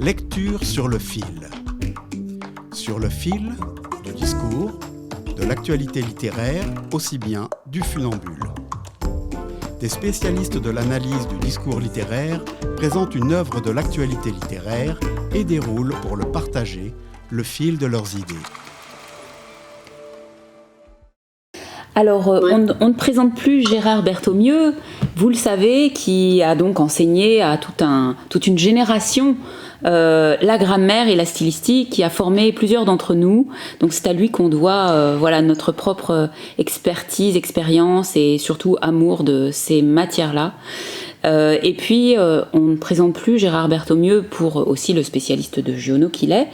Lecture sur le fil. Sur le fil du discours, de l'actualité littéraire, aussi bien du funambule. Des spécialistes de l'analyse du discours littéraire présentent une œuvre de l'actualité littéraire et déroulent, pour le partager, le fil de leurs idées. Alors, on ne présente plus Gérard Berthaumieux, vous le savez, qui a donc enseigné à toute une génération la grammaire et la stylistique, qui a formé plusieurs d'entre nous. Donc c'est à lui qu'on doit notre propre expertise, expérience et surtout amour de ces matières-là. Et puis, on ne présente plus Gérard Berthaumieux pour aussi le spécialiste de Giono qu'il est.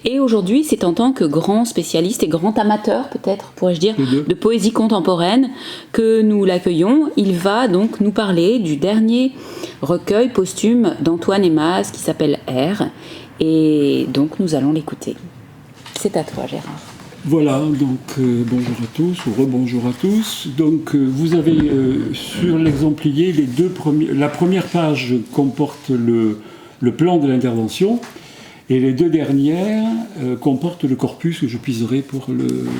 Et aujourd'hui, c'est en tant que grand spécialiste et grand amateur, peut-être, pourrais-je dire, de poésie contemporaine, que nous l'accueillons. Il va donc nous parler du dernier recueil posthume d'Antoine Aymaz qui s'appelle R. Et donc, nous allons l'écouter. C'est à toi, Gérard. Voilà, donc bonjour à tous, ou rebonjour à tous. Donc vous avez sur l'exemplier la première page comporte le plan de l'intervention et les deux dernières comportent le corpus que je puiserai pour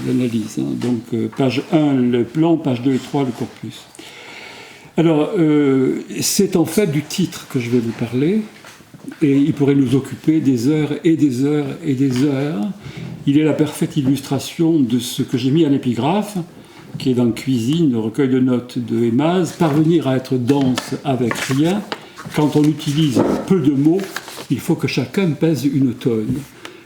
l'analyse. Donc page 1 le plan, page 2 et 3 le corpus. Alors c'est en fait du titre que je vais vous parler. Et il pourrait nous occuper des heures et des heures et des heures. Il est la parfaite illustration de ce que j'ai mis en épigraphe, qui est dans Cuisine, le recueil de notes de Aymaz. Parvenir à être dense avec rien, quand on utilise peu de mots, il faut que chacun pèse une tonne.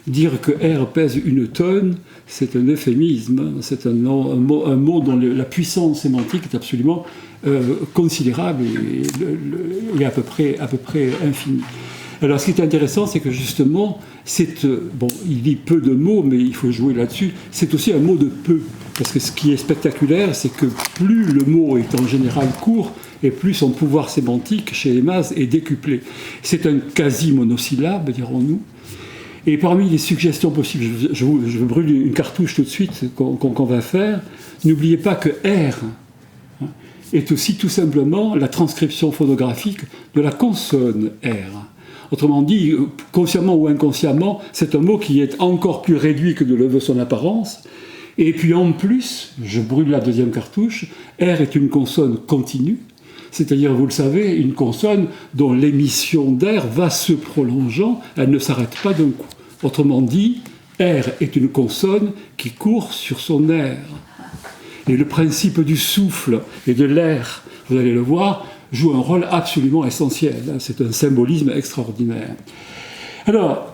Dire que R pèse une tonne, c'est un euphémisme, c'est un mot dont la puissance sémantique est absolument considérable et à peu près infinie. Alors, ce qui est intéressant, c'est que justement, il dit peu de mots, mais il faut jouer là-dessus, c'est aussi un mot de peu. Parce que ce qui est spectaculaire, c'est que plus le mot est en général court, et plus son pouvoir sémantique chez Aymaz est décuplé. C'est un quasi-monosyllabe, dirons-nous. Et parmi les suggestions possibles, je brûle une cartouche tout de suite qu'on va faire, n'oubliez pas que R est aussi tout simplement la transcription phonographique de la consonne R. Autrement dit, consciemment ou inconsciemment, c'est un mot qui est encore plus réduit que ne le veut son apparence. Et puis en plus, je brûle la deuxième cartouche, R est une consonne continue, c'est-à-dire, vous le savez, une consonne dont l'émission d'air va se prolongeant, elle ne s'arrête pas d'un coup. Autrement dit, R est une consonne qui court sur son air. Et le principe du souffle et de l'air, vous allez le voir, joue un rôle absolument essentiel. C'est un symbolisme extraordinaire. Alors,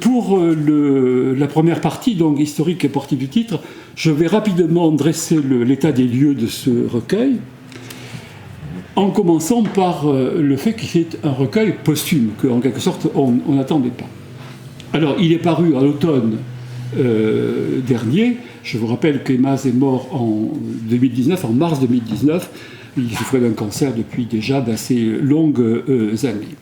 pour la première partie, donc historique et portée du titre, je vais rapidement dresser l'état des lieux de ce recueil, en commençant par le fait qu'il est un recueil posthume, qu'en quelque sorte on n'attendait pas. Alors, il est paru à l'automne dernier. Je vous rappelle qu'Aymaz est mort en 2019, en mars 2019. Il souffrait d'un cancer depuis déjà d'assez longues années.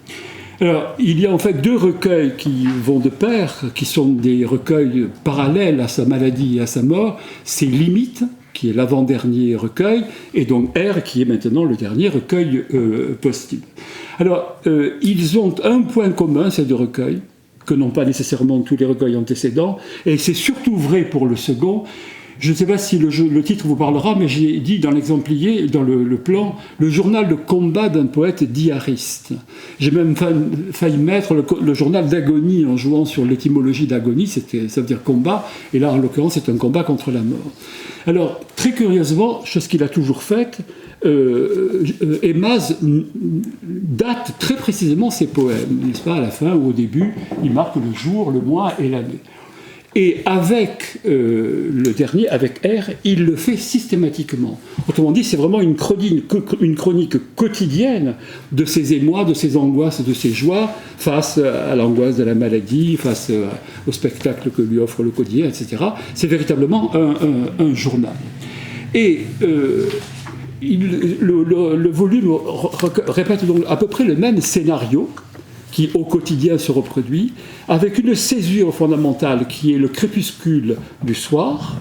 Alors, il y a en fait deux recueils qui vont de pair, qui sont des recueils parallèles à sa maladie et à sa mort. C'est Limites, qui est l'avant-dernier recueil, et donc R, qui est maintenant le dernier recueil posthume. Alors, ils ont un point commun, ces deux recueils, que n'ont pas nécessairement tous les recueils antécédents, et c'est surtout vrai pour le second. Je ne sais pas si le titre vous parlera, mais j'ai dit dans l'exemplier, dans le plan, le journal de combat d'un poète diariste. J'ai même failli mettre le journal d'agonie en jouant sur l'étymologie d'agonie, ça veut dire combat, et là en l'occurrence c'est un combat contre la mort. Alors, très curieusement, chose qu'il a toujours faite, Aymaz date très précisément ses poèmes, n'est-ce pas, à la fin ou au début, il marque le jour, le mois et l'année. Et avec le dernier, avec R, il le fait systématiquement. Autrement dit, c'est vraiment une chronique quotidienne de ses émois, de ses angoisses, de ses joies, face à l'angoisse de la maladie, face au spectacle que lui offre le quotidien, etc. C'est véritablement un journal. Et le volume répète donc à peu près le même scénario, qui au quotidien se reproduit, avec une césure fondamentale qui est le crépuscule du soir.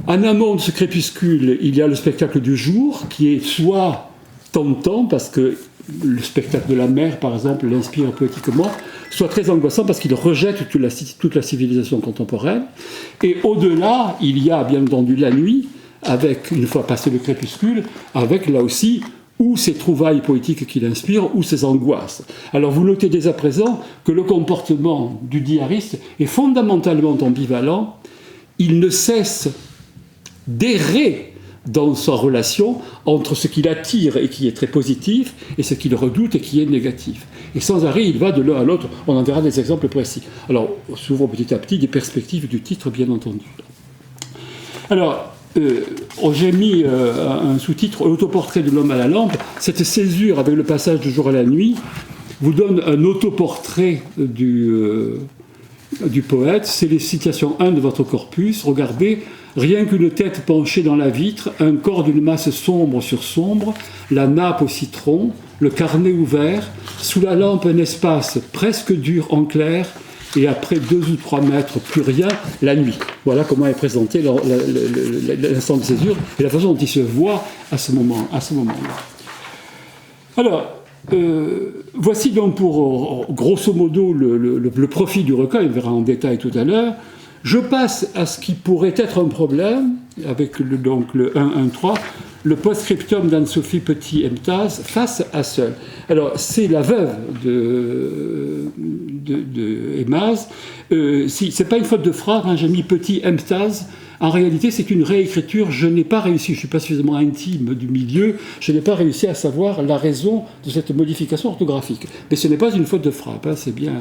En amont de ce crépuscule, il y a le spectacle du jour, qui est soit tentant, parce que le spectacle de la mer, par exemple, l'inspire poétiquement, soit très angoissant parce qu'il rejette toute la civilisation contemporaine. Et au-delà, il y a bien entendu la nuit, avec, une fois passé le crépuscule, avec là aussi ou ses trouvailles poétiques qu'il inspire, ou ses angoisses. Alors vous notez dès à présent que le comportement du diariste est fondamentalement ambivalent. Il ne cesse d'errer dans sa relation entre ce qu'il attire et qui est très positif et ce qu'il redoute et qui est négatif. Et sans arrêt, il va de l'un à l'autre. On en verra des exemples précis. Alors, s'ouvrent petit à petit des perspectives du titre, bien entendu. Alors, j'ai mis un sous-titre « Autoportrait de l'homme à la lampe ». Cette césure avec le passage du jour à la nuit vous donne un autoportrait du poète. C'est les citations 1 de votre corpus. Regardez, rien qu'une tête penchée dans la vitre, un corps d'une masse sombre sur sombre, la nappe au citron, le carnet ouvert, sous la lampe un espace presque dur en clair, et après 2 ou 3 mètres, plus rien, la nuit. Voilà comment est présenté l'instant de césure et la façon dont il se voit à ce moment-là. Alors, voici donc pour, grosso modo, le profit du recueil, on verra en détail tout à l'heure. Je passe à ce qui pourrait être un problème, avec le 1.1.3, le post-scriptum d'Anne-Sophie Petit-Emtaz, face à Seul. Alors, c'est la veuve de Emaz. C'est pas une faute de frappe, hein, j'ai mis Petit-Emtaz. En réalité, c'est une réécriture. Je n'ai pas réussi, je ne suis pas suffisamment intime du milieu, je n'ai pas réussi à savoir la raison de cette modification orthographique. Mais ce n'est pas une faute de frappe, hein, c'est bien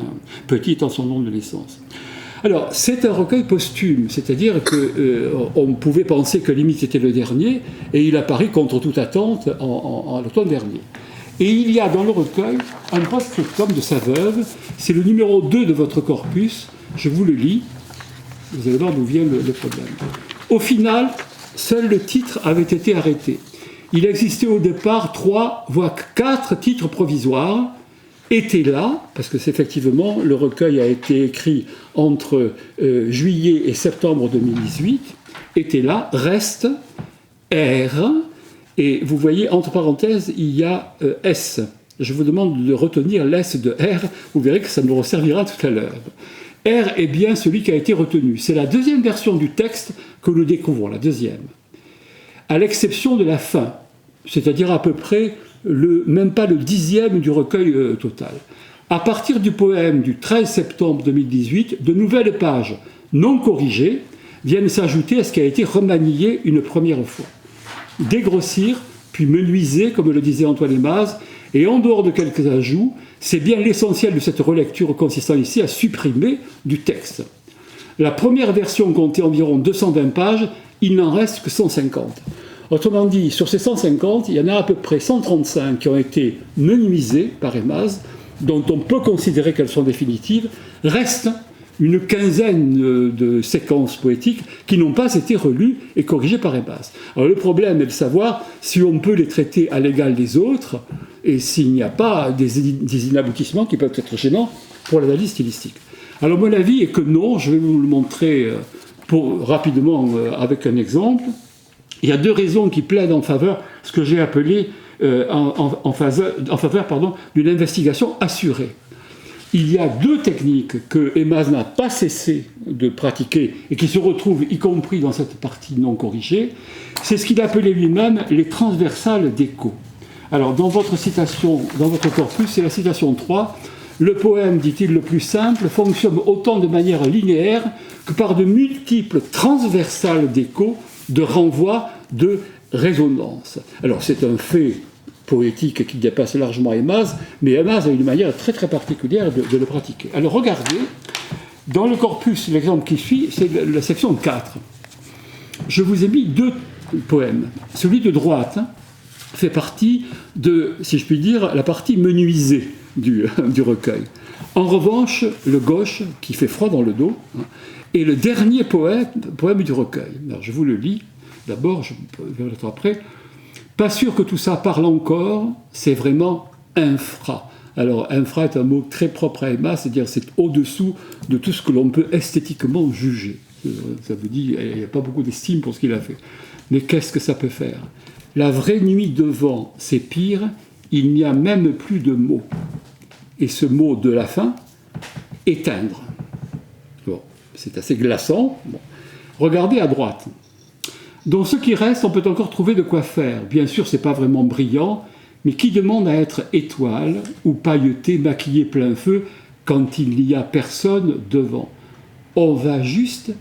Petit étant son nom de naissance. Alors, c'est un recueil posthume, c'est-à-dire qu'on pouvait penser que Limite était le dernier, et il apparaît contre toute attente en l'automne dernier. Et il y a dans le recueil un post-scriptum de sa veuve, c'est le numéro 2 de votre corpus, je vous le lis, vous allez voir d'où vient le problème. Au final, seul le titre avait été arrêté. Il existait au départ 3, voire 4 titres provisoires, étaient là, parce que c'est effectivement, le recueil a été écrit entre juillet et septembre 2018, était là, reste, R, et vous voyez, entre parenthèses, il y a S. Je vous demande de retenir l'S de R, vous verrez que ça nous resservira tout à l'heure. R est bien celui qui a été retenu. C'est la deuxième version du texte que nous découvrons, la deuxième. À l'exception de la fin, c'est-à-dire à peu près même pas le 10e du recueil total. À partir du poème du 13 septembre 2018, de nouvelles pages non corrigées viennent s'ajouter à ce qui a été remanié une première fois. Dégrossir, puis menuiser, comme le disait Antoine Emaz, et en dehors de quelques ajouts, c'est bien l'essentiel de cette relecture consistant ici à supprimer du texte. La première version comptait environ 220 pages, il n'en reste que 150. Autrement dit, sur ces 150, il y en a à peu près 135 qui ont été menuisées par Emaz, dont on peut considérer qu'elles sont définitives. Reste une quinzaine de séquences poétiques qui n'ont pas été relues et corrigées par Emaz. Alors le problème est de savoir si on peut les traiter à l'égal des autres et s'il n'y a pas des inaboutissements qui peuvent être gênants pour l'analyse stylistique. Alors mon avis est que non, je vais vous le montrer rapidement avec un exemple. Il y a 2 raisons qui plaident en faveur, ce que j'ai appelé en faveur d'une investigation assurée. Il y a 2 techniques que Emaz n'a pas cessé de pratiquer et qui se retrouvent y compris dans cette partie non corrigée. C'est ce qu'il appelait lui-même les transversales d'écho. Alors dans votre citation, dans votre corpus, c'est la citation 3. Le poème, dit-il, le plus simple, fonctionne autant de manière linéaire que par de multiples transversales d'écho, de renvoi, de résonance. Alors c'est un fait poétique qui dépasse largement Emaz, mais Emaz a une manière très très particulière de le pratiquer. Alors regardez, dans le corpus, l'exemple qui suit, c'est la section 4. Je vous ai mis 2 poèmes. Celui de droite fait partie de, si je puis dire, la partie menuisée du recueil. En revanche, le gauche, qui fait froid dans le dos, est le dernier poème du recueil. Alors je vous le lis. D'abord, je vais le dire après. Pas sûr que tout ça parle encore, c'est vraiment infra. Alors, infra est un mot très propre à Emaz, c'est-à-dire c'est au-dessous de tout ce que l'on peut esthétiquement juger. Ça veut dire qu'il n'y a pas beaucoup d'estime pour ce qu'il a fait. Mais qu'est-ce que ça peut faire ? La vraie nuit devant, c'est pire, il n'y a même plus de mot. Et ce mot de la fin, éteindre. Bon, c'est assez glaçant. Bon. Regardez à droite. Dans ce qui reste, on peut encore trouver de quoi faire. Bien sûr, ce n'est pas vraiment brillant, mais qui demande à être étoile ou pailleté, maquillé plein feu quand il n'y a personne devant? On va juste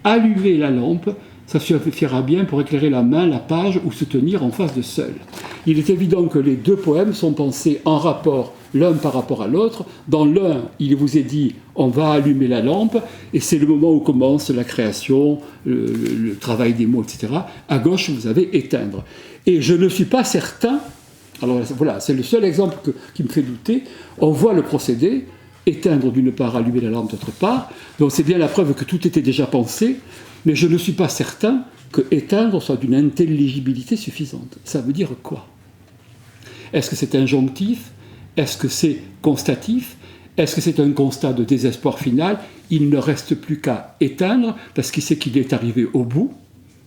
allumer la lampe, ça suffira bien pour éclairer la main, la page ou se tenir en face de seul. Il est évident que les deux poèmes sont pensés en rapport, l'un par rapport à l'autre. Dans l'un, il vous est dit « on va allumer la lampe » et c'est le moment où commence la création, le travail des mots, etc. À gauche, vous avez « éteindre ». Et je ne suis pas certain, alors voilà, c'est le seul exemple qui me fait douter, on voit le procédé, éteindre d'une part, allumer la lampe d'autre part, donc c'est bien la preuve que tout était déjà pensé, mais je ne suis pas certain que éteindre soit d'une intelligibilité suffisante. Ça veut dire quoi? Est-ce que c'est injonctif? Est-ce que c'est constatif? Est-ce que c'est un constat de désespoir final? Il ne reste plus qu'à éteindre, parce qu'il sait qu'il est arrivé au bout,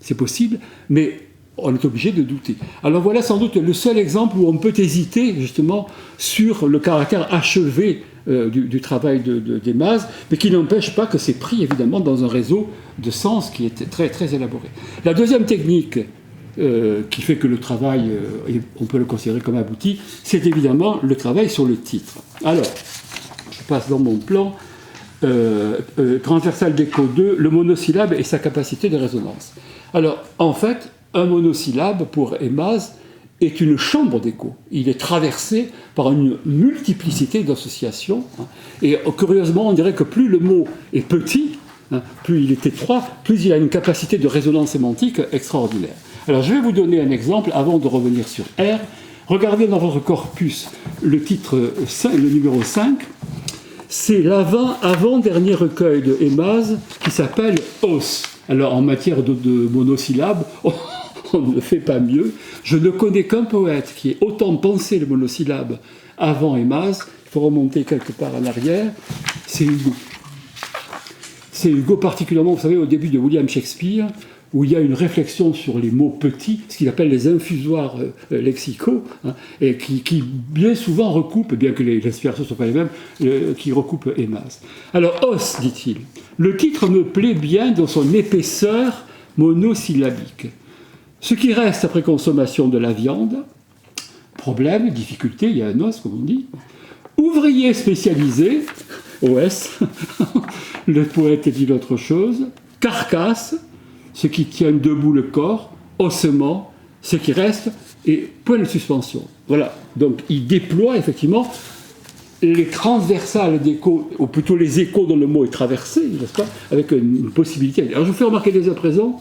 c'est possible, mais on est obligé de douter. Alors voilà sans doute le seul exemple où on peut hésiter justement sur le caractère achevé du travail d'Aimaz, mais qui n'empêche pas que c'est pris évidemment dans un réseau de sens qui est très, très élaboré. La deuxième technique qui fait que le travail, on peut le considérer comme abouti, c'est évidemment le travail sur le titre. Alors, je passe dans mon plan, transversal d'écho 2, le monosyllabe et sa capacité de résonance. Alors, en fait, un monosyllabe, pour Aimaz, est une chambre d'écho. Il est traversé par une multiplicité d'associations. Et curieusement, on dirait que plus le mot est petit, plus il est étroit, plus il a une capacité de résonance sémantique extraordinaire. Alors, je vais vous donner un exemple avant de revenir sur R. Regardez dans votre corpus le titre 5, le numéro 5. C'est l'avant-dernier recueil de Aimaz qui s'appelle Os. Alors, en matière de monosyllabes, on ne fait pas mieux. Je ne connais qu'un poète qui ait autant pensé le monosyllabe avant Aimaz. Il faut remonter quelque part en arrière. C'est Hugo. C'est Hugo particulièrement, vous savez, au début de William Shakespeare, où il y a une réflexion sur les mots petits, ce qu'il appelle les infusoires lexicaux, et qui bien souvent recoupent, bien que les inspirations ne soient pas les mêmes, qui recoupent Aimaz. Alors, Os, dit-il, le titre me plaît bien dans son épaisseur monosyllabique. Ce qui reste après consommation de la viande, problème, difficulté, il y a un os, comme on dit, ouvrier spécialisé, OS, le poète dit autre chose, carcasse, ce qui tient debout le corps, ossement, ce qui reste, et point de suspension. Voilà, donc il déploie effectivement les transversales d'écho, ou plutôt les échos dont le mot est traversé, n'est-ce pas, avec une possibilité. Alors je vous fais remarquer dès à présent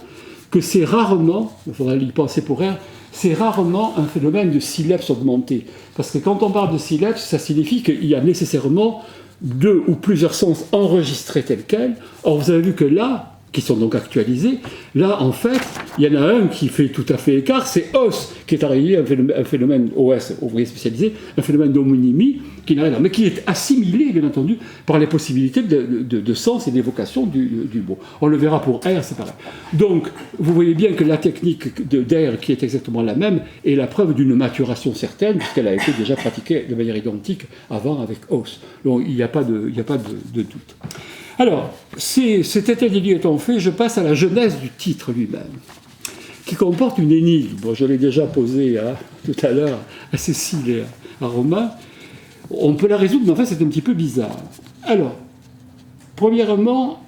que c'est rarement, il faudra y penser pour R, c'est rarement un phénomène de syllabes augmentées. Parce que quand on parle de syllabes, ça signifie qu'il y a nécessairement deux ou plusieurs sens enregistrés tels quels. Or, vous avez vu que là, qui sont donc actualisés, là, en fait, il y en a un qui fait tout à fait écart, c'est Os, qui est arrivé un phénomène OS, ouvrier spécialisé, un phénomène d'homonymie, qui n'a rien à voir, mais qui est assimilé, bien entendu, par les possibilités de sens et d'évocation du mot. On le verra pour R, c'est pareil. Donc, vous voyez bien que la technique d'R, qui est exactement la même, est la preuve d'une maturation certaine, puisqu'elle a été déjà pratiquée de manière identique avant avec Os. Donc, il n'y a pas de doute. Alors, cet état des lieux étant fait, je passe à la genèse du titre lui-même, qui comporte une énigme. Bon, je l'ai déjà posée tout à l'heure à Cécile et à Romain. On peut la résoudre, mais en fait, c'est un petit peu bizarre. Alors, premièrement,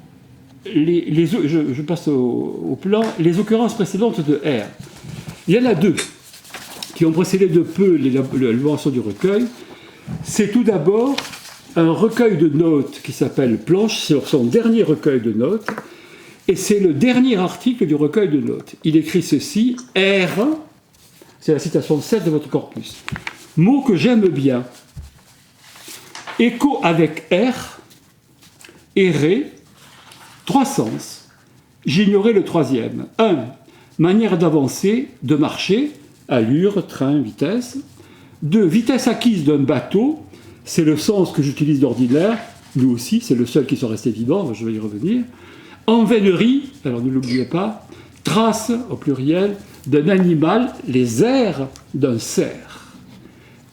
je passe au plan, les occurrences précédentes de R. Il y en a deux qui ont précédé de peu l'élaboration du recueil. C'est tout d'abord un recueil de notes qui s'appelle Planche, sur son dernier recueil de notes, et c'est le dernier article du recueil de notes. Il écrit ceci, R, c'est la citation 7 de votre corpus, mot que j'aime bien, écho avec R, errer, trois sens, j'ignorais le troisième. 1. Manière d'avancer, de marcher, allure, train, vitesse. 2. Vitesse acquise d'un bateau, c'est le sens que j'utilise d'ordinaire, nous aussi, c'est le seul qui soit resté vivant, je vais y revenir. Enveinerie, alors ne l'oubliez pas, trace, au pluriel, d'un animal, les airs d'un cerf.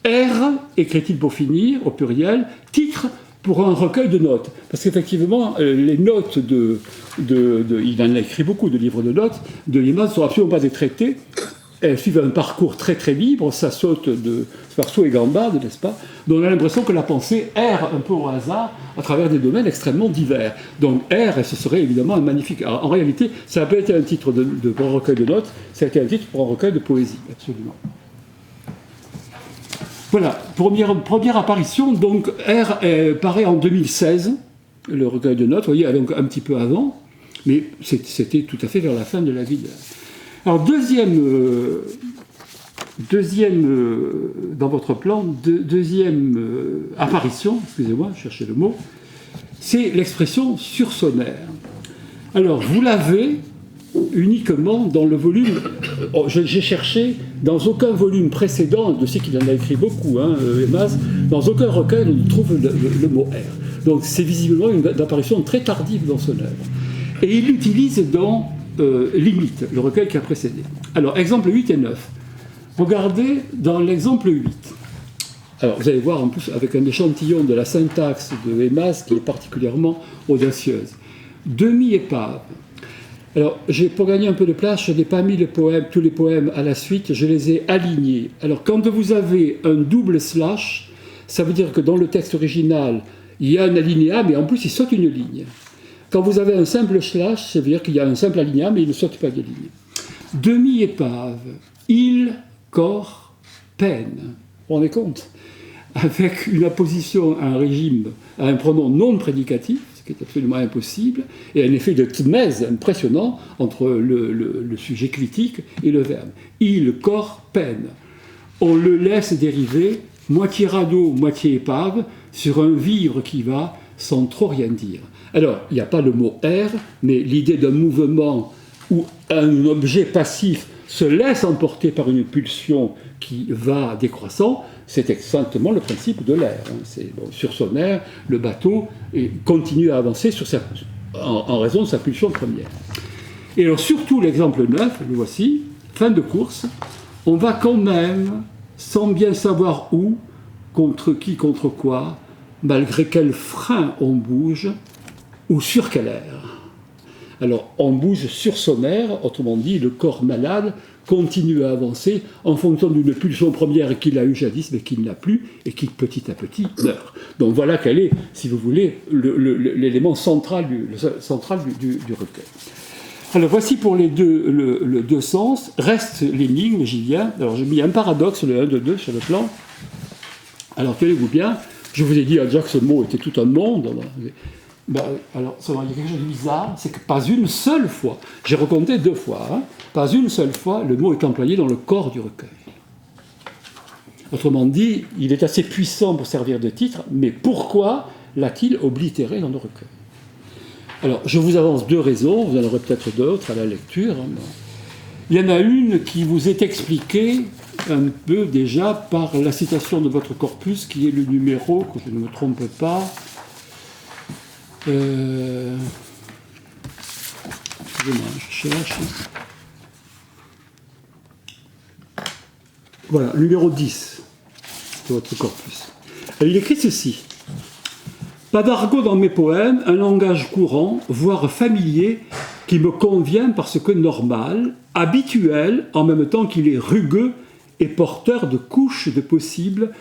R, écrit-il pour finir, au pluriel, titre pour un recueil de notes. Parce qu'effectivement, les notes il en a écrit beaucoup de livres de notes, de Yémaz ne sont absolument pas des traités. Elles suivent un parcours très très libre, ça saute par saut et gambade, n'est-ce pas? Donc on a l'impression que la pensée erre un peu au hasard à travers des domaines extrêmement divers. Donc R, ce serait évidemment un magnifique... Alors, en réalité, ça n'a pas été un titre pour un recueil de notes, ça a été un titre pour un recueil de poésie, absolument. Voilà, première apparition, donc R paraît en 2016, le recueil de notes, vous voyez, donc un petit peu avant, mais c'était tout à fait vers la fin de la vie de... Alors, deuxième dans votre plan, deuxième apparition, excusez-moi, je cherchais le mot, c'est l'expression sursonnaire. Alors, vous l'avez uniquement dans le volume, j'ai cherché dans aucun volume précédent, je sais qu'il en a écrit beaucoup, Yémaz, dans aucun recueil on trouve le mot R. Donc c'est visiblement une apparition très tardive dans son œuvre. Et il l'utilise dans Limite, le recueil qui a précédé. Alors, exemple 8 et 9. Regardez dans l'exemple 8. Alors, vous allez voir en plus avec un échantillon de la syntaxe de Yémaz qui est particulièrement audacieuse. Demi-épave. Alors, pour gagner un peu de place, je n'ai pas mis tous les poèmes à la suite, je les ai alignés. Alors, quand vous avez un double slash, ça veut dire que dans le texte original, il y a un alinéa, mais en plus, il saute une ligne. Quand vous avez un simple slash, ça veut dire qu'il y a un simple alinéa, mais il ne saute pas de ligne. Demi-épave, il, corps, peine. Vous vous rendez compte? Avec une apposition à un régime, à un pronom non prédicatif, ce qui est absolument impossible, et un effet de tmèse impressionnant entre le sujet critique et le verbe. Il, corps, peine. On le laisse dériver, moitié radeau, moitié épave, sur un vivre qui va sans trop rien dire. Alors, il n'y a pas le mot R, mais l'idée d'un mouvement où un objet passif se laisse emporter par une pulsion qui va décroissant, c'est exactement le principe de l'air. Sur son air, le bateau continue à avancer en raison de sa pulsion première. Et alors, surtout l'exemple 9, le voici, fin de course, on va quand même, sans bien savoir où, contre qui, contre quoi, malgré quel frein on bouge, ou sur quel air. Alors, on bouge sur son air, autrement dit, le corps malade continue à avancer en fonction d'une pulsion première qu'il a eue jadis, mais qu'il n'a plus, et qui petit à petit meurt. Donc voilà quel est, si vous voulez, l'élément central du recueil. Alors voici pour les deux sens. Reste l'énigme, j'y viens. Alors j'ai mis un paradoxe, le 1 de 2 sur le plan. Alors tenez-vous bien, je vous ai dit déjà que ce mot était tout un monde. Alors, il y a quelque chose de bizarre, c'est que pas une seule fois, j'ai recompté 2 fois, pas une seule fois, le mot est employé dans le corps du recueil. Autrement dit, il est assez puissant pour servir de titre, mais pourquoi l'a-t-il oblitéré dans le recueil? Alors, je vous avance 2 raisons, vous en aurez peut-être d'autres à la lecture. Il y en a une qui vous est expliquée un peu déjà par la citation de votre corpus, qui est le numéro, que je ne me trompe pas, excusez-moi, je cherche. Voilà, numéro 10 de votre corpus. Il écrit ceci. Pas d'argot dans mes poèmes, un langage courant, voire familier, qui me convient parce que normal, habituel, en même temps qu'il est rugueux et porteur de couches de possibles,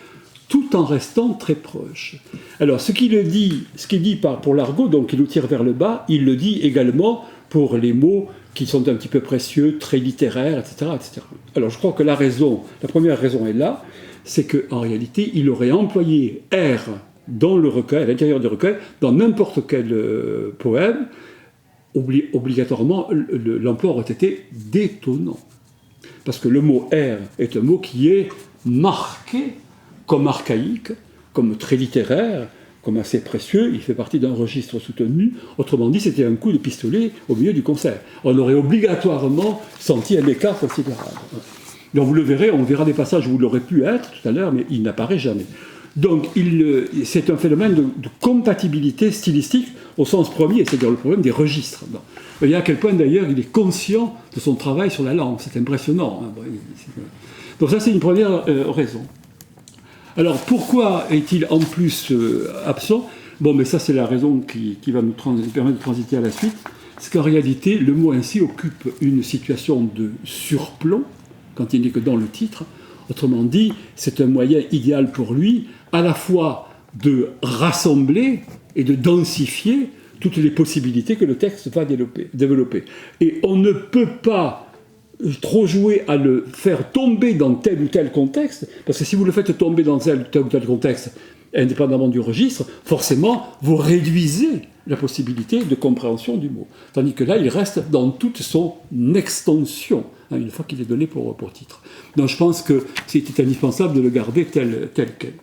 tout en restant très proche. Alors, ce qu'il dit pour l'argot, donc il nous tire vers le bas, il le dit également pour les mots qui sont un petit peu précieux, très littéraires, etc., etc. Alors, je crois que la première raison est là, c'est qu'en réalité, il aurait employé R dans le recueil, à l'intérieur du recueil, dans n'importe quel poème, obligatoirement, l'emploi aurait été détonnant. Parce que le mot R est un mot qui est marqué comme archaïque, comme très littéraire, comme assez précieux, il fait partie d'un registre soutenu. Autrement dit, c'était un coup de pistolet au milieu du concert. On aurait obligatoirement senti un écart considérable. Donc vous le verrez, on verra des passages où il aurait pu être tout à l'heure, mais il n'apparaît jamais. Donc c'est un phénomène de compatibilité stylistique au sens premier, c'est-à-dire le problème des registres. Bon. Vous voyez à quel point d'ailleurs il est conscient de son travail sur la langue, c'est impressionnant. Donc ça c'est une première raison. Alors pourquoi est-il en plus absent? Bon, mais ça c'est la raison qui va nous permettre de transiter à la suite. C'est qu'en réalité, le mot ainsi occupe une situation de surplomb, quand il n'est que dans le titre. Autrement dit, c'est un moyen idéal pour lui, à la fois de rassembler et de densifier toutes les possibilités que le texte va développer. Et on ne peut pas trop jouer à le faire tomber dans tel ou tel contexte, parce que si vous le faites tomber dans tel ou tel contexte, indépendamment du registre, forcément, vous réduisez la possibilité de compréhension du mot. Tandis que là, il reste dans toute son extension, une fois qu'il est donné pour titre. Donc je pense que c'était indispensable de le garder tel quel.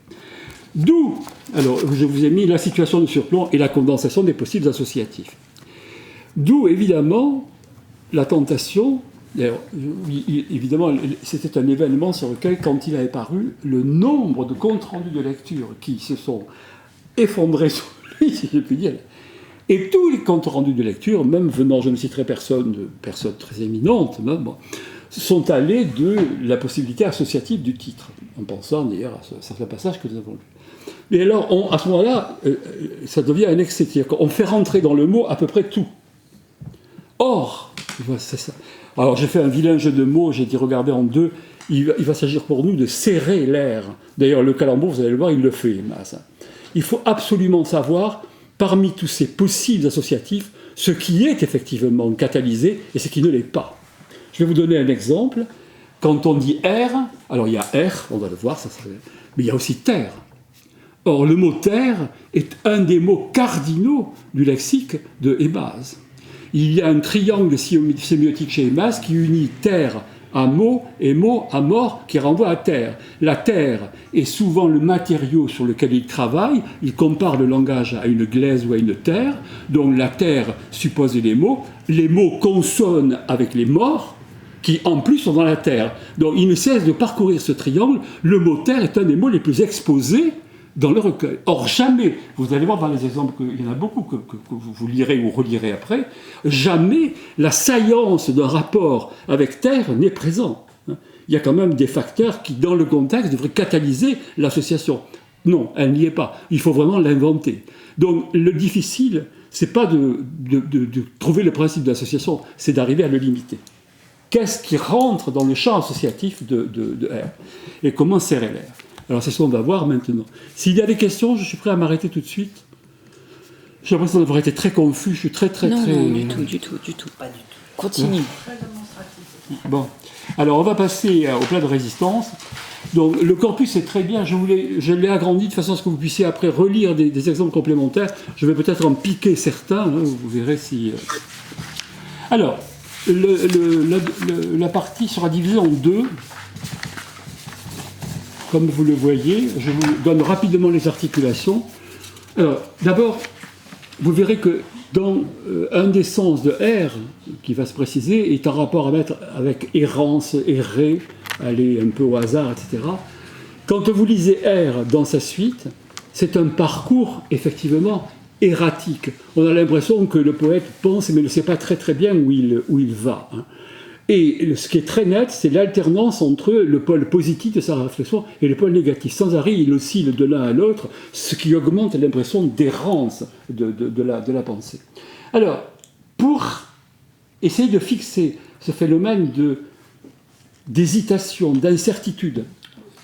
D'où, alors je vous ai mis la situation de surplomb et la condensation des possibles associatifs. D'où, évidemment, la tentation. D'ailleurs, évidemment, c'était un événement sur lequel, quand il avait paru, le nombre de comptes rendus de lecture qui se sont effondrés sur lui, si je puis dire, et tous les comptes rendus de lecture, même venant, je ne citerai personne très éminente, bon, sont allés de la possibilité associative du titre, en pensant d'ailleurs à certains passages que nous avons lus. Et alors, à ce moment-là, ça devient un excès, c'est-à-dire qu'on fait rentrer dans le mot à peu près tout. Or, c'est ça. Alors j'ai fait un vilain jeu de mots, j'ai dit regardez en deux, il va s'agir pour nous de serrer l'air. D'ailleurs le calembour, vous allez le voir, il le fait. Il faut absolument savoir, parmi tous ces possibles associatifs, ce qui est effectivement catalysé et ce qui ne l'est pas. Je vais vous donner un exemple. Quand on dit air, alors il y a air, on va le voir, mais il y a aussi terre. Or le mot terre est un des mots cardinaux du lexique de Ebaz. Il y a un triangle sémiotique chez Ebaz qui unit terre à mot et mot à mort qui renvoie à terre. La terre est souvent le matériau sur lequel il travaille. Il compare le langage à une glaise ou à une terre. Donc la terre suppose les mots. Les mots consonnent avec les morts qui en plus sont dans la terre. Donc il ne cesse de parcourir ce triangle. Le mot terre est un des mots les plus exposés dans le recueil. Or, jamais, vous allez voir dans les exemples, il y en a beaucoup que vous lirez ou relirez après, jamais la saillance d'un rapport avec terre n'est présent. Il y a quand même des facteurs qui, dans le contexte, devraient catalyser l'association. Non, elle n'y est pas. Il faut vraiment l'inventer. Donc, le difficile, c'est pas de trouver le principe de l'association, c'est d'arriver à le limiter. Qu'est-ce qui rentre dans le champ associatif de R? Et comment serrer l'air? Alors c'est ce qu'on va voir maintenant. S'il y a des questions, je suis prêt à m'arrêter tout de suite. J'ai l'impression d'avoir été très confus, je suis très... Non, du tout. Pas du tout. Continue. Bon, alors on va passer au plat de résistance. Donc le corpus est très bien, je l'ai agrandi de façon à ce que vous puissiez après relire des exemples complémentaires. Je vais peut-être en piquer certains, vous verrez si... Alors, la partie sera divisée en deux. Comme vous le voyez, je vous donne rapidement les articulations. Alors, d'abord, vous verrez que dans un des sens de R, qui va se préciser, est en rapport à mettre avec errance, errer, aller un peu au hasard, etc. Quand vous lisez R dans sa suite, c'est un parcours, effectivement, erratique. On a l'impression que le poète pense, mais ne sait pas très très bien où il va. Et ce qui est très net, c'est l'alternance entre le pôle positif de sa réflexion et le pôle négatif. Sans arrêt, il oscille de l'un à l'autre, ce qui augmente l'impression d'errance de la pensée. Alors, pour essayer de fixer ce phénomène d'hésitation, d'incertitude,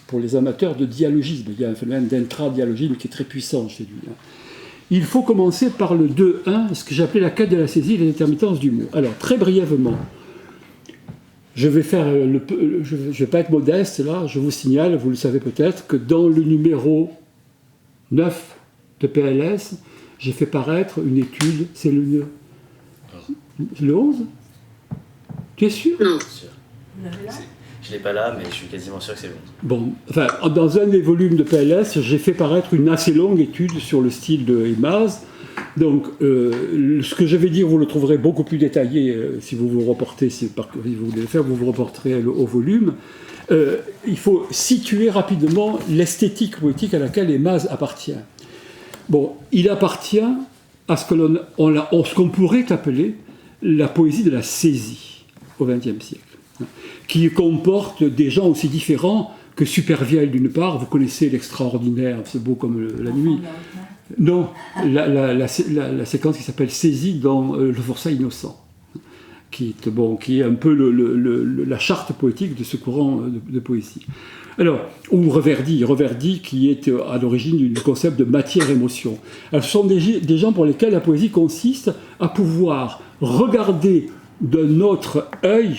pour les amateurs de dialogisme, il y a un phénomène d'intradialogisme qui est très puissant chez lui. Il faut commencer par le 2.1, ce que j'appelais la quête de la saisie et l'intermittence du mot. Alors, très brièvement, je vais pas être modeste là, je vous signale, vous le savez peut-être, que dans le numéro 9 de PLS, j'ai fait paraître une étude, c'est le 11 ? Tu es sûr ? Non. Je ne l'ai pas là, mais je suis quasiment sûr que c'est le 11. Bon, enfin, dans un des volumes de PLS, j'ai fait paraître une assez longue étude sur le style de Ebaz. Donc, ce que je vais dire, vous le trouverez beaucoup plus détaillé si vous vous reportez, si vous voulez le faire, vous vous reporterez au volume. Il faut situer rapidement l'esthétique poétique à laquelle Ebaz appartient. Bon, il appartient à ce qu'on pourrait appeler la poésie de la saisie au XXe siècle, qui comporte des gens aussi différents que super-vieille d'une part, vous connaissez l'extraordinaire, c'est beau comme la nuit. Non, la séquence qui s'appelle Saisie dans Le Forçat innocent, qui est un peu la charte poétique de ce courant de poésie. Alors, ou Reverdy qui est à l'origine du concept de matière-émotion. Alors, ce sont des gens pour lesquels la poésie consiste à pouvoir regarder d'un autre œil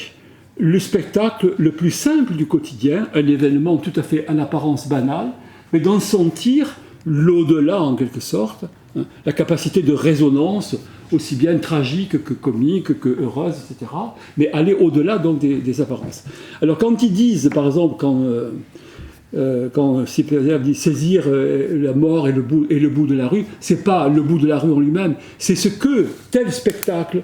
le spectacle le plus simple du quotidien, un événement tout à fait en apparence banal, mais d'en sentir l'au-delà en quelque sorte, hein, la capacité de résonance aussi bien tragique que comique, que heureuse, etc., mais aller au-delà donc des apparences. Alors quand ils disent, par exemple, quand Cyprien dit saisir la mort et le bout de la rue, c'est pas le bout de la rue en lui-même, c'est ce que tel spectacle,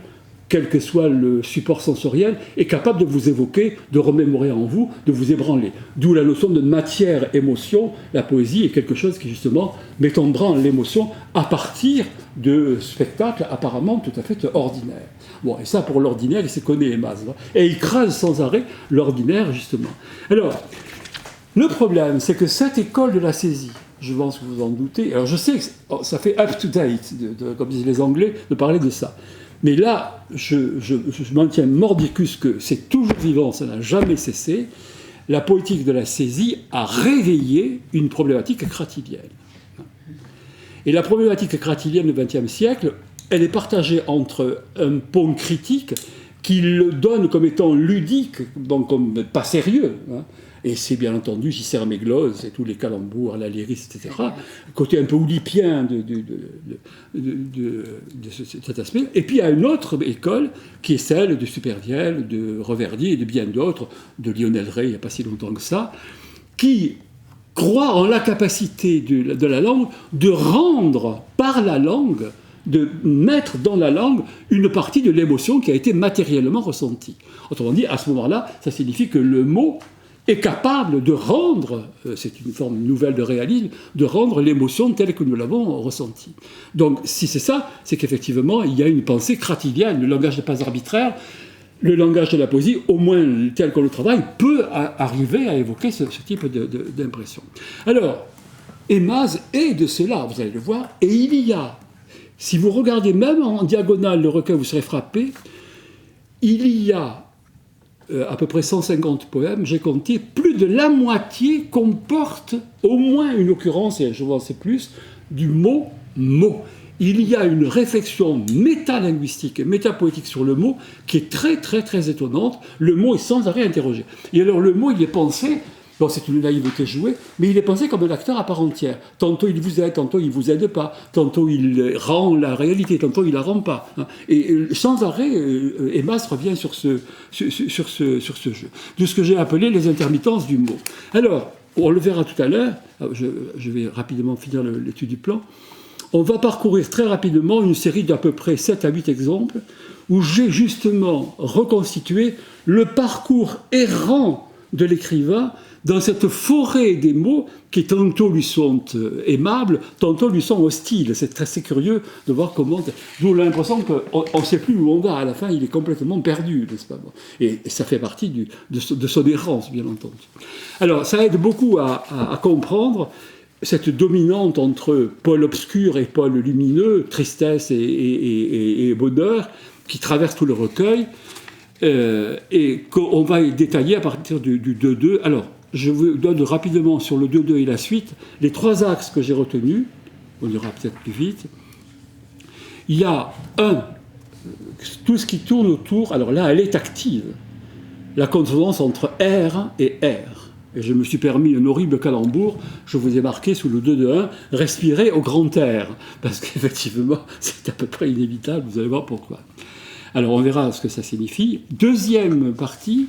quel que soit le support sensoriel, est capable de vous évoquer, de remémorer en vous, de vous ébranler. D'où la notion de matière-émotion. La poésie est quelque chose qui, justement, met en branle l'émotion à partir de spectacles apparemment tout à fait ordinaires. Bon, et ça, pour l'ordinaire, il se connaît, Emaz. Et il crase sans arrêt l'ordinaire, justement. Alors, le problème, c'est que cette école de la saisie, je pense que vous en doutez, alors je sais que ça fait up-to-date, comme disent les Anglais, de parler de ça. Mais là, je maintiens mordicus que c'est toujours vivant, ça n'a jamais cessé. La poétique de la saisie a réveillé une problématique cratilienne. Et la problématique cratilienne du XXe siècle, elle est partagée entre un pont critique qui le donne comme étant ludique, donc comme pas sérieux, hein, et c'est bien entendu Giscard Méglose et tous les calembours, la lyris, etc., côté un peu oulipien de cet aspect. Et puis il y a une autre école qui est celle de Supervielle, de Reverdy et de bien d'autres, de Lionel Rey, il n'y a pas si longtemps que ça, qui croit en la capacité de la langue de rendre par la langue, de mettre dans la langue une partie de l'émotion qui a été matériellement ressentie. Autrement dit, à ce moment-là, ça signifie que le mot est capable de rendre, c'est une forme nouvelle de réalisme, de rendre l'émotion telle que nous l'avons ressentie. Donc, si c'est ça, c'est qu'effectivement, il y a une pensée cratilienne. Le langage n'est pas arbitraire. Le langage de la poésie, au moins tel qu'on le travaille, peut arriver à évoquer ce type d'impression. Alors, Emaz est de cela, vous allez le voir, et il y a, si vous regardez même en diagonale le recueil, vous serez frappé, il y a à peu près 150 poèmes, j'ai compté, plus de la moitié comporte au moins une occurrence, et je vous en sais plus, du mot « mot ». Il y a une réflexion métalinguistique et métapoétique sur le mot qui est très, très, très étonnante. Le mot est sans arrêt interrogé. Et alors, le mot, il est pensé, bon, c'est une naïveté jouée, mais il est pensé comme un acteur à part entière. Tantôt il vous aide, tantôt il vous aide pas, tantôt il rend la réalité, tantôt il la rend pas. Et sans arrêt, Emaz revient sur ce jeu. De ce que j'ai appelé les intermittences du mot. Alors, on le verra tout à l'heure, je vais rapidement finir l'étude du plan. On va parcourir très rapidement une série d'à peu près 7 à 8 exemples où j'ai justement reconstitué le parcours errant de l'écrivain dans cette forêt des mots qui tantôt lui sont aimables, tantôt lui sont hostiles. C'est assez curieux de voir comment... D'où l'impression qu'on ne sait plus où on va. À la fin, il est complètement perdu, n'est-ce pas ? Et ça fait partie de son errance, bien entendu. Alors, ça aide beaucoup à comprendre cette dominante entre pôle obscur et pôle lumineux, tristesse et bonheur, qui traverse tout le recueil, et qu'on va détailler à partir du 2-2. Alors, je vous donne rapidement sur le 2-2 et la suite les 3 axes que j'ai retenus. On ira peut-être plus vite. Il y a tout ce qui tourne autour, alors là, elle est active, la consonance entre R et R. Et je me suis permis un horrible calembour, je vous ai marqué sous le 2-2-1, respirer au grand air, parce qu'effectivement, c'est à peu près inévitable, vous allez voir pourquoi. Alors on verra ce que ça signifie. Deuxième partie,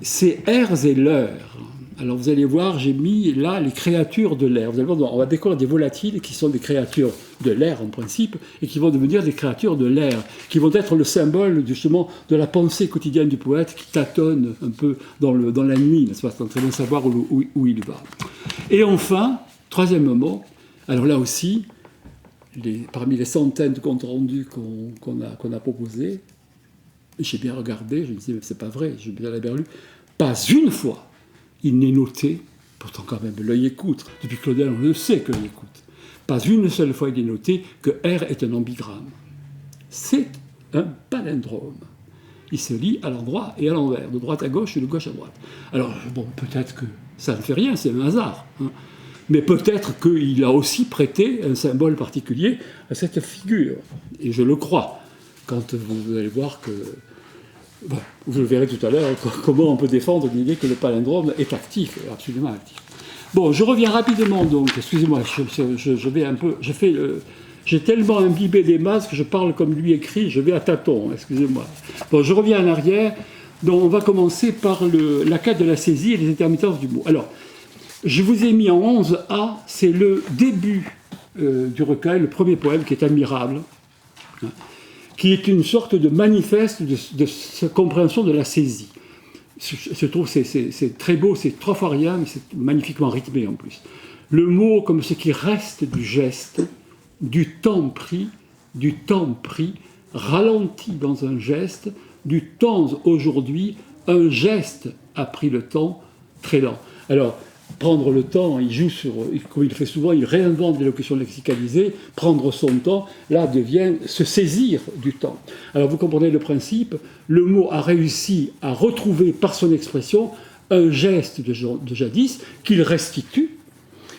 c'est airs et l'heure. Alors vous allez voir, j'ai mis là les créatures de l'air. Vous allez voir, on va découvrir des volatiles qui sont des créatures de l'air en principe, et qui vont devenir des créatures de l'air, qui vont être le symbole justement de la pensée quotidienne du poète qui tâtonne un peu dans la nuit, n'est-ce pas, sans très bien savoir où il va. Et enfin, troisième moment, alors là aussi, parmi les centaines de comptes rendus qu'on a proposés, j'ai bien regardé, je me disais, mais c'est pas vrai, j'ai bien la berlue, pas une fois, il n'est noté, pourtant quand même l'œil écoute, depuis Claudel on le sait que l'œil écoute, pas une seule fois il est noté que R est un ambigramme. C'est un palindrome. Il se lit à l'endroit et à l'envers, de droite à gauche et de gauche à droite. Alors, bon, peut-être que ça ne fait rien, c'est un hasard. Hein. Mais peut-être qu'il a aussi prêté un symbole particulier à cette figure. Et je le crois, quand vous allez voir que... Bon, vous le verrez tout à l'heure, comment on peut défendre l'idée que le palindrome est actif, absolument actif. Bon, je reviens rapidement donc, excusez-moi, je vais un peu... J'ai tellement imbibé des masses que je parle comme lui écrit, je vais à tâtons, excusez-moi. Bon, je reviens en arrière, donc on va commencer par la quête de la saisie et les intermittences du mot. Alors, je vous ai mis en 11A, c'est le début du recueil, le premier poème qui est admirable, hein, qui est une sorte de manifeste de compréhension de la saisie. Je trouve que c'est très beau, c'est 3 fois rien, mais c'est magnifiquement rythmé en plus. Le mot comme ce qui reste du geste, du temps pris, ralenti dans un geste, du temps aujourd'hui, un geste a pris le temps très lent. Alors, prendre le temps, il joue sur, comme il fait souvent, il réinvente l'élocution lexicalisée, prendre son temps, là devient se saisir du temps. Alors vous comprenez le principe, le mot a réussi à retrouver par son expression un geste de jadis qu'il restitue.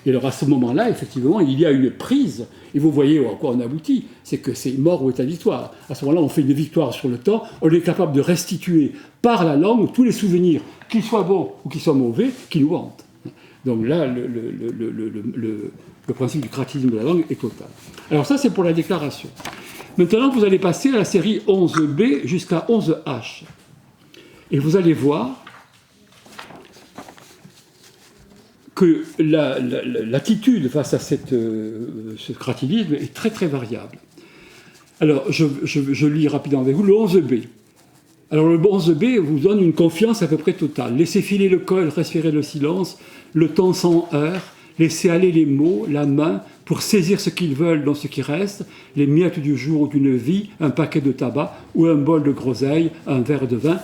Et alors à ce moment-là, effectivement, il y a une prise, et vous voyez à quoi on aboutit, c'est que c'est mort ou état de victoire. À ce moment-là, on fait une victoire sur le temps, on est capable de restituer par la langue tous les souvenirs, qu'ils soient bons ou qu'ils soient mauvais, qui nous hantent. Donc là, le principe du cratisme de la langue est total. Alors ça, c'est pour la déclaration. Maintenant, vous allez passer à la série 11B jusqu'à 11H. Et vous allez voir que l'attitude face à ce cratinisme est très très variable. Alors, je lis rapidement avec vous le 11B. Alors le 11B vous donne une confiance à peu près totale. Laissez filer le col, respirer le silence, le temps sans heurts, laissez aller les mots, la main, pour saisir ce qu'ils veulent dans ce qui reste, les miettes du jour ou d'une vie, un paquet de tabac ou un bol de groseille, un verre de vin,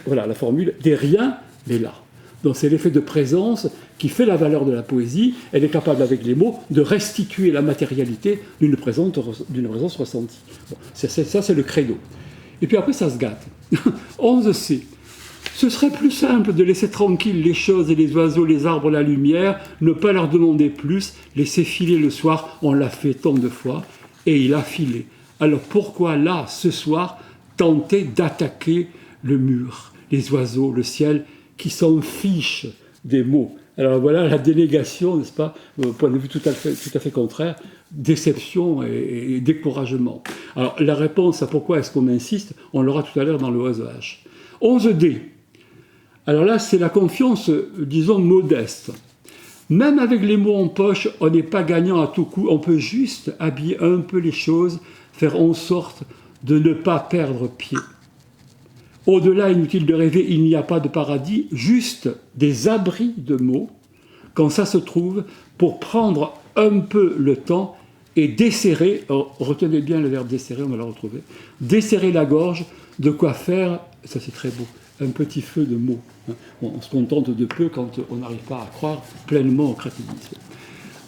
voilà la formule, des riens, mais là. Donc c'est l'effet de présence qui fait la valeur de la poésie. Elle est capable, avec les mots, de restituer la matérialité d'une présence ressentie. Bon, ça, c'est le credo. Et puis après, ça se gâte. 11C. Ce serait plus simple de laisser tranquilles les choses et les oiseaux, les arbres, la lumière, ne pas leur demander plus, laisser filer le soir, on l'a fait tant de fois, et il a filé. Alors pourquoi là, ce soir, tenter d'attaquer le mur, les oiseaux, le ciel, qui s'en fichent des mots? Alors voilà la délégation, n'est-ce pas, au point de vue tout à fait contraire, déception et découragement. Alors la réponse à pourquoi est-ce qu'on insiste, on l'aura tout à l'heure dans le 11H. 11D. Alors là, c'est la confiance, disons, modeste. Même avec les mots en poche, on n'est pas gagnant à tout coup, on peut juste habiller un peu les choses, faire en sorte de ne pas perdre pied. Au-delà, inutile de rêver, il n'y a pas de paradis, juste des abris de mots, quand ça se trouve, pour prendre un peu le temps et desserrer, retenez bien le verbe desserrer, on va le retrouver, desserrer la gorge, de quoi faire, ça c'est très beau, un petit feu de mots. On se contente de peu quand on n'arrive pas à croire pleinement au cratinisme.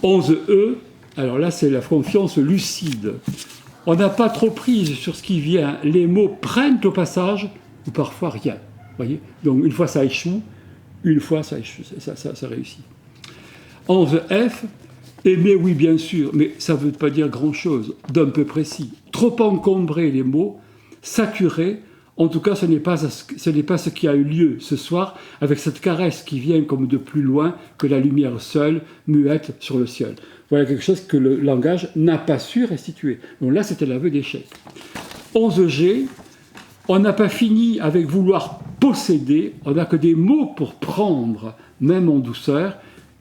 11E, alors là c'est la confiance lucide. On n'a pas trop prise sur ce qui vient, les mots prennent au passage, ou parfois rien. Voyez, donc une fois ça échoue, une fois ça réussit. 11F, aimer oui bien sûr, mais ça ne veut pas dire grand-chose, d'un peu précis. Trop encombrer les mots, saturer, en tout cas ce n'est pas ce qui a eu lieu ce soir, avec cette caresse qui vient comme de plus loin que la lumière seule, muette sur le ciel. Voilà quelque chose que le langage n'a pas su restituer. Donc là c'était l'aveu d'échec. 11G, on n'a pas fini avec vouloir posséder, on n'a que des mots pour prendre, même en douceur,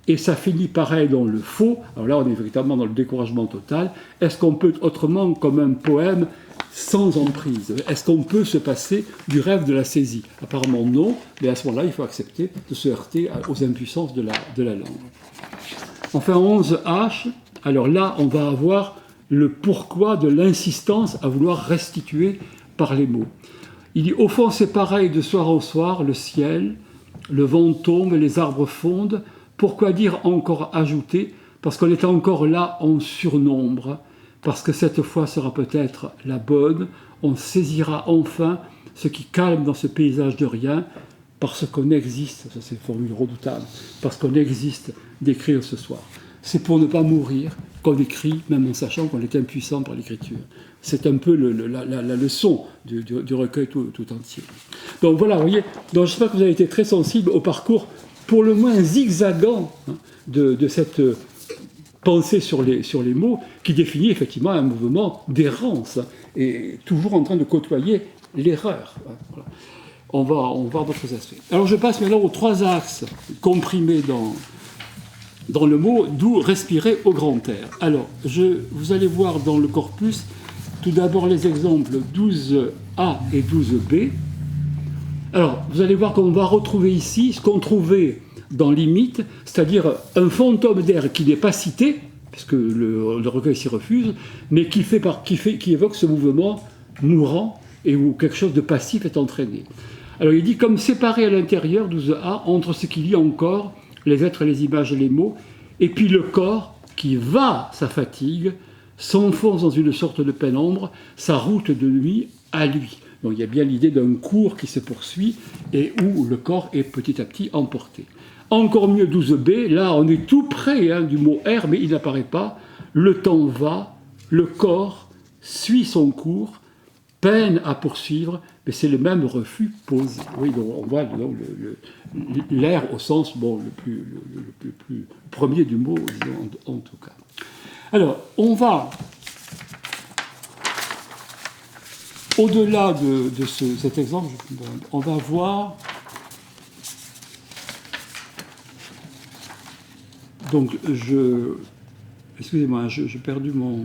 et ça finit pareil dans le faux. Alors là, on est véritablement dans le découragement total. Est-ce qu'on peut autrement, comme un poème, sans emprise? Est-ce qu'on peut se passer du rêve de la saisie? Apparemment non, mais à ce moment-là, il faut accepter de se heurter aux impuissances de la langue. Enfin, 11H, alors là, on va avoir le pourquoi de l'insistance à vouloir restituer par les mots. Il dit, au fond, c'est pareil de soir en soir, le ciel, le vent tombe, les arbres fondent. Pourquoi dire encore ajouter? Parce qu'on est encore là en surnombre, parce que cette fois sera peut-être la bonne, on saisira enfin ce qui calme dans ce paysage de rien, parce qu'on existe, ça c'est une formule redoutable, parce qu'on existe d'écrire ce soir. C'est pour ne pas mourir qu'on écrit, même en sachant qu'on est impuissant par l'écriture. C'est un peu la leçon du recueil tout entier. Donc voilà, vous voyez, donc j'espère que vous avez été très sensible au parcours, pour le moins zigzagant, de cette pensée sur les mots, qui définit effectivement un mouvement d'errance, et toujours en train de côtoyer l'erreur. Voilà. On va voir d'autres aspects. Alors je passe maintenant aux 3 axes comprimés dans le mot, d'où respirer au grand air. Alors, vous allez voir dans le corpus, tout d'abord les exemples 12A et 12B. Alors, vous allez voir qu'on va retrouver ici ce qu'on trouvait dans Limite, c'est-à-dire un fantôme d'air qui n'est pas cité, puisque le recueil s'y refuse, mais qui évoque ce mouvement mourant et où quelque chose de passif est entraîné. Alors il dit comme séparé à l'intérieur, 12A, entre ce qui lie encore les êtres, les images et les mots, et puis le corps qui va sa fatigue, s'enfonce dans une sorte de pénombre, sa route de nuit à lui. Donc il y a bien l'idée d'un cours qui se poursuit et où le corps est petit à petit emporté. Encore mieux 12B, là on est tout près du mot R, mais il n'apparaît pas. Le temps va, le corps suit son cours, peine à poursuivre, mais c'est le même refus posé. Oui, donc on voit l'air au sens le plus premier du mot, en tout cas. Alors, on va, au-delà de cet exemple, on va voir. Donc, excusez-moi, j'ai perdu mon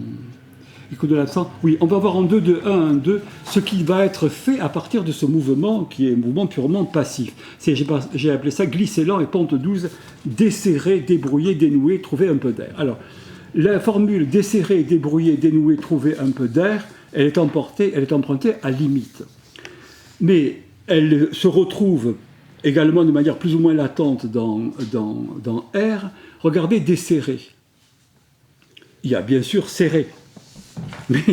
écho de l'accent. Oui, on va voir en 2, 2, 1, 1, 2, ce qui va être fait à partir de ce mouvement, qui est un mouvement purement passif. J'ai appelé ça glisser lent et pente 12, desserrer, débrouiller, dénouer, trouver un peu d'air. Alors, la formule desserrer, débrouiller, dénouer, trouver un peu d'air, elle est empruntée à Limite. Mais elle se retrouve également de manière plus ou moins latente dans R. Regardez desserrer. Il y a bien sûr serrer. Mais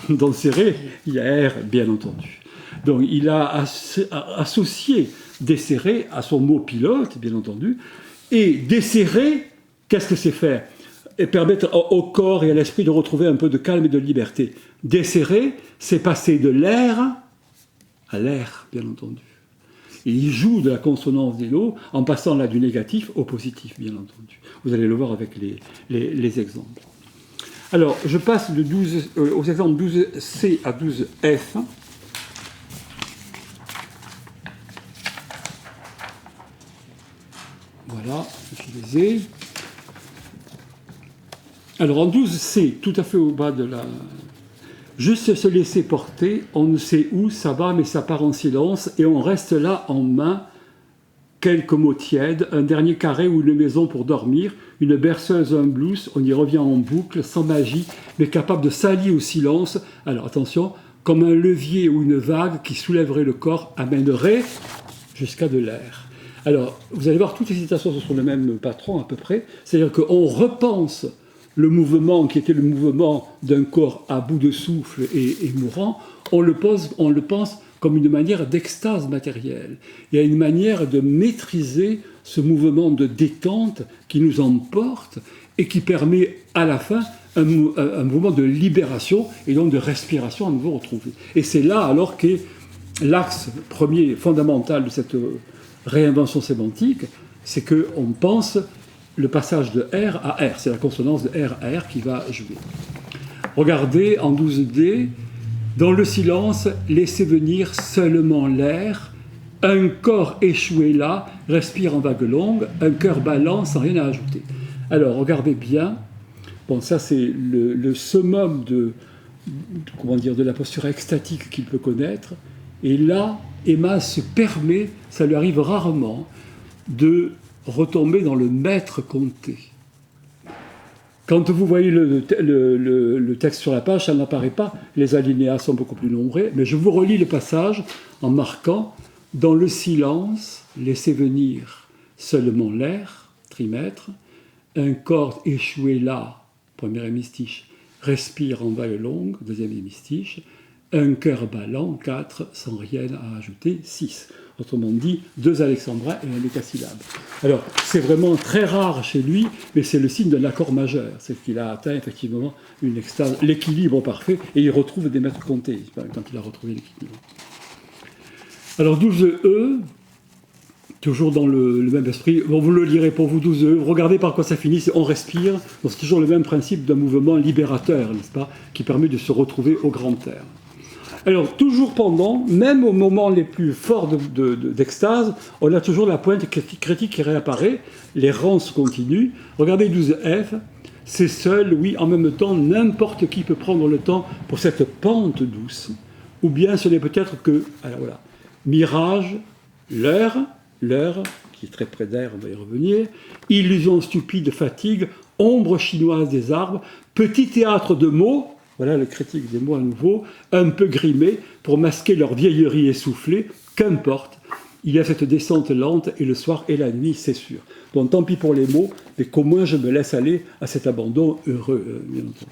dans serrer, il y a R, bien entendu. Donc il a associé desserrer à son mot pilote, bien entendu. Et desserrer, qu'est-ce que c'est faire? Et permettre au corps et à l'esprit de retrouver un peu de calme et de liberté. Desserrer, c'est passer de l'air à l'air, bien entendu. Et il joue de la consonance des lots en passant là du négatif au positif, bien entendu. Vous allez le voir avec les exemples. Alors, je passe aux exemples 12C à 12F. Voilà, je les ai. Alors, en 12C, tout à fait au bas de la... Juste se laisser porter, on ne sait où, ça va, mais ça part en silence, et on reste là en main, quelques mots tièdes, un dernier carré ou une maison pour dormir, une berceuse, un blues, on y revient en boucle, sans magie, mais capable de s'allier au silence. Alors attention, comme un levier ou une vague qui soulèverait le corps, amènerait jusqu'à de l'air. Alors, vous allez voir, toutes les citations sont sur le même patron à peu près, c'est-à-dire qu'on repense le mouvement qui était le mouvement d'un corps à bout de souffle et mourant, on le pense comme une manière d'extase matérielle. Il y a une manière de maîtriser ce mouvement de détente qui nous emporte et qui permet à la fin un mouvement de libération et donc de respiration à nouveau retrouvée. Et c'est là alors qu'est l'axe premier fondamental de cette réinvention sémantique, c'est qu'on pense le passage de R à R. C'est la consonance de R à R qui va jouer. Regardez en 12D, dans le silence, laissez venir seulement l'air, un corps échoué là, respire en vague longue, un cœur ballant sans rien à ajouter. Alors, regardez bien. Bon, ça c'est le summum de la posture extatique qu'il peut connaître. Et là, Emma se permet, ça lui arrive rarement, de retomber dans le maître comté. Quand vous voyez le texte sur la page, ça n'apparaît pas, les alinéas sont beaucoup plus nombreux, mais je vous relis le passage en marquant Dans le silence, laissez venir seulement l'air, trimètre. Un corps échoué là, premier hémistiche, respire en vague longue, deuxième hémistiche. Un cœur ballant, 4, sans rien à ajouter, 6. Autrement dit, 2 alexandrins et un décasyllabe. Alors, c'est vraiment très rare chez lui, mais c'est le signe d'un accord majeur. C'est qu'il a atteint effectivement une extase, l'équilibre parfait, et il retrouve des maîtres comptés, quand il a retrouvé l'équilibre. Alors, 12E, toujours dans le même esprit, bon, vous le lirez pour vous, 12E, regardez par quoi ça finit, c'est on respire, donc c'est toujours le même principe d'un mouvement libérateur, n'est-ce pas, qui permet de se retrouver au grand air. Alors, toujours pendant, même au moment les plus forts d'extase, on a toujours la pointe critique qui réapparaît, les rangs se continuent. Regardez 12F, c'est seul, oui, en même temps, n'importe qui peut prendre le temps pour cette pente douce, ou bien ce n'est peut-être que, alors voilà, mirage, l'heure, qui est très près d'air, on va y revenir, illusion stupide, fatigue, ombre chinoise des arbres, petit théâtre de mots, voilà le critique des mots à nouveau, un peu grimé pour masquer leur vieillerie essoufflée, qu'importe, il y a cette descente lente et le soir et la nuit, c'est sûr. Donc tant pis pour les mots, mais qu'au moins je me laisse aller à cet abandon heureux, bien entendu.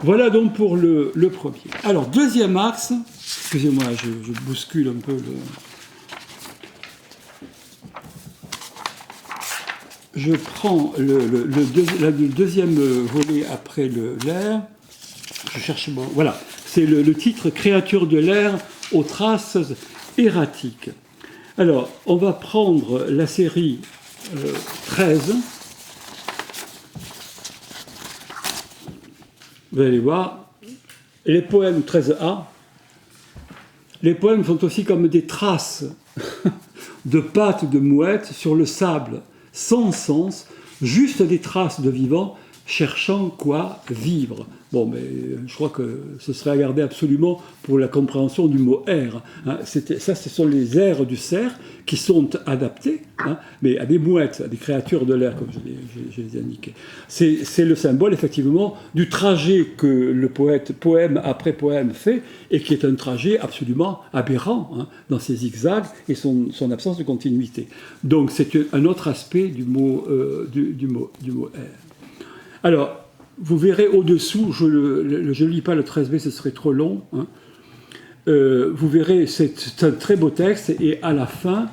Voilà donc pour le premier. Alors, deuxième axe, excusez-moi, je bouscule un peu le... Je prends le deuxième volet après l'air. Je cherche bon, voilà, c'est le titre « Créature de l'air aux traces erratiques ». Alors, on va prendre la série 13. Vous allez voir, les poèmes 13A, les poèmes sont aussi comme des traces de pattes de mouettes sur le sable, sans sens, juste des traces de vivants cherchant quoi vivre. Bon, mais je crois que ce serait à garder absolument pour la compréhension du mot air. Hein. Ça, ce sont les airs du cerf qui sont adaptés, hein, mais à des mouettes, à des créatures de l'air, comme je les ai indiqué. C'est le symbole, effectivement, du trajet que le poète, poème après poème, fait, et qui est un trajet absolument aberrant, hein, dans ses zigzags et son absence de continuité. Donc, c'est un autre aspect du mot air. Alors, vous verrez au-dessous, je ne lis pas le 13b, ce serait trop long. Hein. Vous verrez, c'est un très beau texte, et à la fin,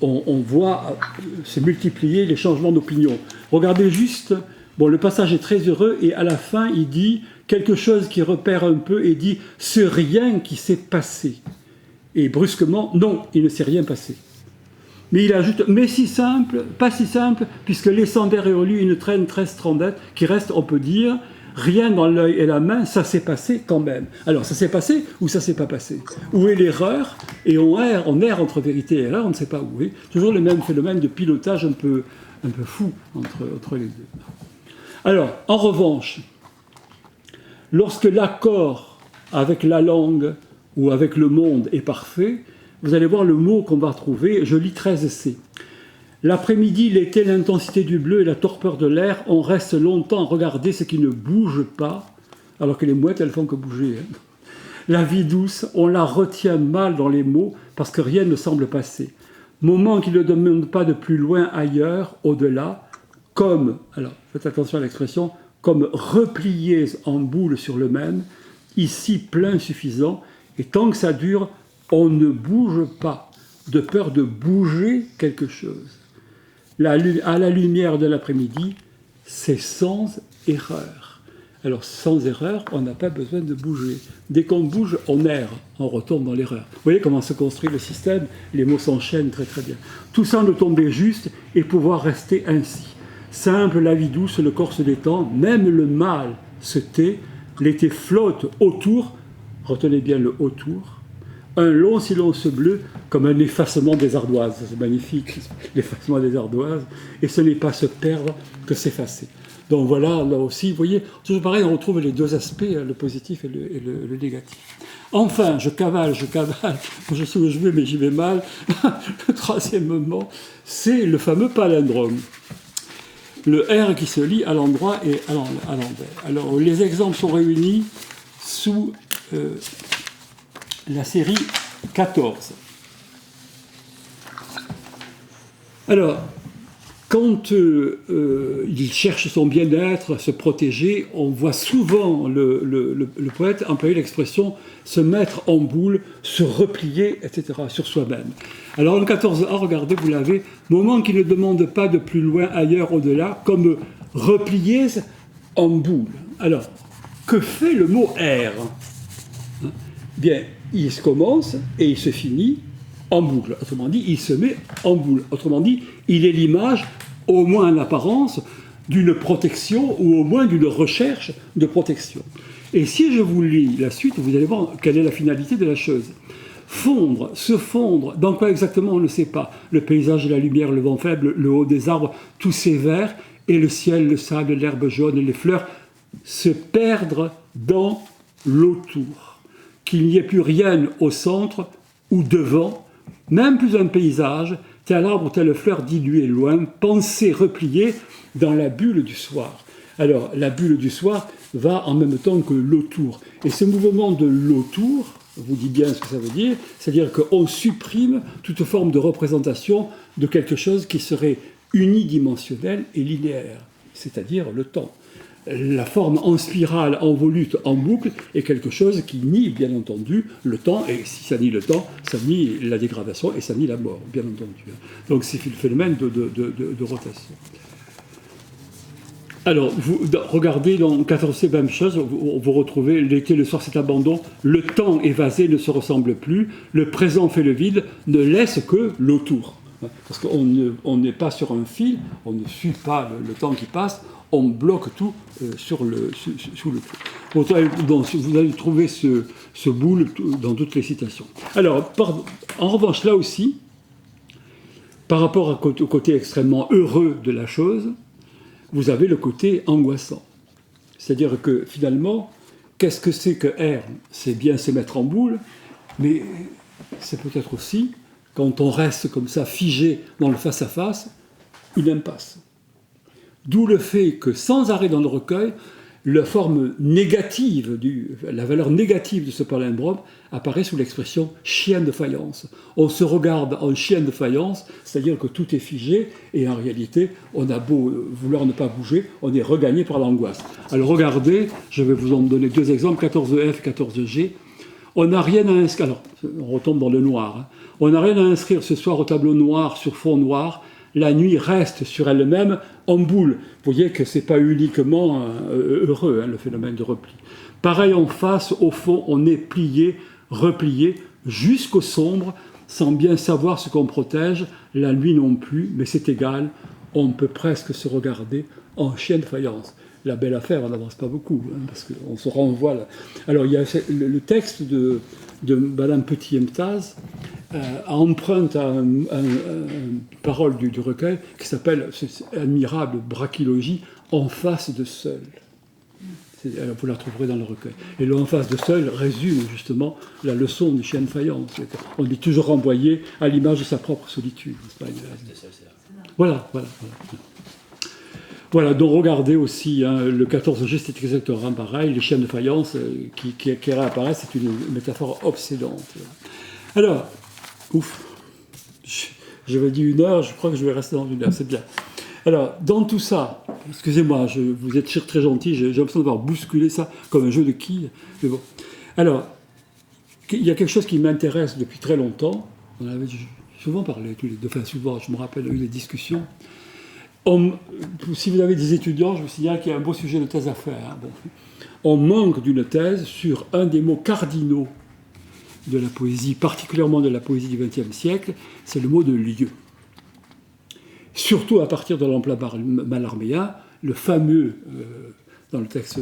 on voit se multiplier les changements d'opinion. Regardez juste, bon, le passage est très heureux, et à la fin, il dit quelque chose qui repère un peu, et dit « c'est rien qui s'est passé ». Et brusquement, non, il ne s'est rien passé. Mais il ajoute, mais si simple, pas si simple, puisque laissant derrière lui une traîne très strandette, qui reste, on peut dire, rien dans l'œil et la main, ça s'est passé quand même. Alors, ça s'est passé ou ça s'est pas passé? Où est l'erreur? Et on erre entre vérité et erreur, on ne sait pas où est. Toujours le même phénomène de pilotage un peu fou entre les deux. Alors, en revanche, lorsque l'accord avec la langue ou avec le monde est parfait, vous allez voir le mot qu'on va retrouver, je lis 13C. L'après-midi, l'été, l'intensité du bleu et la torpeur de l'air, on reste longtemps à regarder ce qui ne bouge pas, alors que les mouettes, elles font que bouger. Hein. La vie douce, on la retient mal dans les mots, parce que rien ne semble passer. Moment qui ne demande pas de plus loin ailleurs, au-delà, comme, alors faites attention à l'expression, comme repliés en boule sur le même, ici plein suffisant, et tant que ça dure, on ne bouge pas, de peur de bouger quelque chose. À la lumière de l'après-midi, c'est sans erreur. Alors, sans erreur, on n'a pas besoin de bouger. Dès qu'on bouge, on erre, on retombe dans l'erreur. Vous voyez comment se construit le système? Les mots s'enchaînent très très bien. Tout ça de tomber juste et pouvoir rester ainsi. Simple, la vie douce, le corps se détend, même le mal se tait, l'été flotte autour, retenez bien le autour, un long silence bleu comme un effacement des ardoises. C'est magnifique, l'effacement des ardoises. Et ce n'est pas se perdre que s'effacer. Donc voilà, là aussi, vous voyez, toujours pareil, on retrouve les deux aspects, le positif et le négatif. Enfin, je cavale, je sais où je vais, mais j'y vais mal. Le troisième moment, c'est le fameux palindrome. Le R qui se lit à l'endroit et à l'envers. Alors, les exemples sont réunis sous... la série 14. Alors, quand il cherche son bien-être, à se protéger, on voit souvent le poète employer l'expression se mettre en boule, se replier, etc., sur soi-même. Alors, en 14a, regardez, vous l'avez, moment qui ne demande pas de plus loin, ailleurs, au-delà, comme replier en boule. Alors, que fait le mot air? Bien, il se commence et il se finit en boucle. Autrement dit, il se met en boule. Autrement dit, il est l'image, au moins en apparence, d'une protection ou au moins d'une recherche de protection. Et si je vous lis la suite, vous allez voir quelle est la finalité de la chose. Fondre, se fondre, dans quoi exactement on ne sait pas. Le paysage, la lumière, le vent faible, le haut des arbres, tous ces verts, et le ciel, le sable, l'herbe jaune, les fleurs, se perdre dans l'autour. Qu'il n'y ait plus rien au centre ou devant, même plus un paysage, tel arbre, telle fleur diluée loin, pensée repliée dans la bulle du soir. Alors, la bulle du soir va en même temps que l'autour. Et ce mouvement de l'autour, vous dit bien ce que ça veut dire, c'est-à-dire qu'on supprime toute forme de représentation de quelque chose qui serait unidimensionnel et linéaire, c'est-à-dire le temps. La forme en spirale, en volute, en boucle est quelque chose qui nie, bien entendu, le temps, et si ça nie le temps, ça nie la dégradation et ça nie la mort, bien entendu. Donc c'est le phénomène de rotation. Alors, vous regardez dans 14e, même chose, vous retrouvez l'été, le soir, cet abandon, le temps évasé ne se ressemble plus, le présent fait le vide, ne laisse que l'autour. Parce qu'on n'est pas sur un fil, on ne suit pas le temps qui passe, on bloque tout sous le tour. Vous allez trouver ce boule dans toutes les citations. Alors, en revanche, là aussi, par rapport au côté extrêmement heureux de la chose, vous avez le côté angoissant. C'est-à-dire que, finalement, qu'est-ce que c'est que R? C'est bien se mettre en boule, mais c'est peut-être aussi, quand on reste comme ça, figé dans le face-à-face, une impasse. D'où le fait que, sans arrêt dans le recueil, la forme négative, la valeur négative de ce palindrome apparaît sous l'expression « chien de faïence ». On se regarde en chien de faïence, c'est-à-dire que tout est figé, et en réalité, on a beau vouloir ne pas bouger, on est regagné par l'angoisse. Alors regardez, je vais vous en donner deux exemples, 14F et 14G. On n'a rien à inscrire, alors on retombe dans le noir, hein. On n'a rien à inscrire ce soir au tableau noir sur fond noir. La nuit reste sur elle-même en boule. Vous voyez que ce n'est pas uniquement heureux, hein, le phénomène de repli. Pareil en face, au fond, on est plié, replié, jusqu'au sombre, sans bien savoir ce qu'on protège. La nuit non plus, mais c'est égal, on peut presque se regarder en chien de faïence. La belle affaire, on n'avance pas beaucoup, hein, parce qu'on se renvoie là. Alors, il y a le texte de Madame Petit-Emtaz emprunte à une parole du recueil qui s'appelle cette admirable brachylogie en face de seul. Vous la trouverez dans le recueil. Et le en face de seul résume justement la leçon du chien de faïence. On est toujours renvoyé à l'image de sa propre solitude. Voilà. Voilà, donc regardez aussi, hein, le 14G, c'est exactement pareil, les chiens de faïence qui réapparaissent, c'est une métaphore obsédante. Alors, j'avais dit 1 heure, je crois que je vais rester dans 1 heure, c'est bien. Alors, dans tout ça, excusez-moi, vous êtes très gentil, j'ai l'impression d'avoir bousculé ça comme un jeu de quilles, mais bon. Alors, il y a quelque chose qui m'intéresse depuis très longtemps, on avait souvent parlé, tous les deux, enfin souvent, je me rappelle, eu des discussions. Si vous avez des étudiants, je vous signale qu'il y a un beau sujet de thèse à faire. Hein. Bon. On manque d'une thèse sur un des mots cardinaux de la poésie, particulièrement de la poésie du XXe siècle, c'est le mot de lieu. Surtout à partir de l'emploi mallarméen, le fameux, dans le texte